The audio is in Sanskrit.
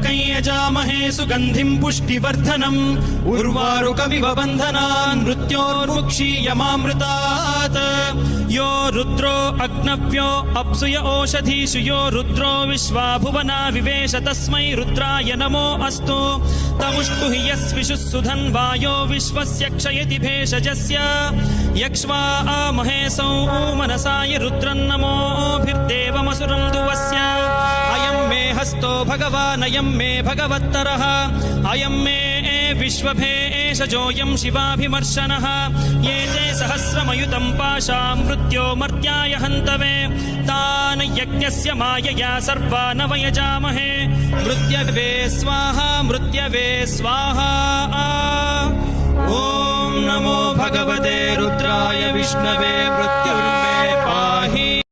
त्र्यम्बकं यजामहे सुगन्धिं पुष्टिवर्धनम् उर्वारुकमिव बन्धनान् मृत्योर्मुक्षीयमामृतात् यो रुद्रो अग्नव्यो अप्सुय ओषधीषु यो रुद्रो विश्वा भुवना विवेश तस्मै रुद्राय नमो अस्तु तमुष्टु हि यस्विषुः सुधन्वायो विश्वस्य क्षयति भेषजस्य यक्ष्वा महेशौ मनसाय रुद्रन्नमोभिर्देवमसुरं दुवस्य अयं मे हस्तो भगवान् अयं मे भगवत्तरः अयं मे विश्वभेषजोऽयं शिवाभिमर्शनः ये ते सहस्रमयुतं पाशां मृत्यो मर्त्याय हन्तवे तान् यज्ञस्य मायया सर्वान् वयजामहे मृत्यवे स्वाहा मृत्यवे स्वाहा ॐ नमो भगवते रुद्राय विष्णवे मृत्युर्मे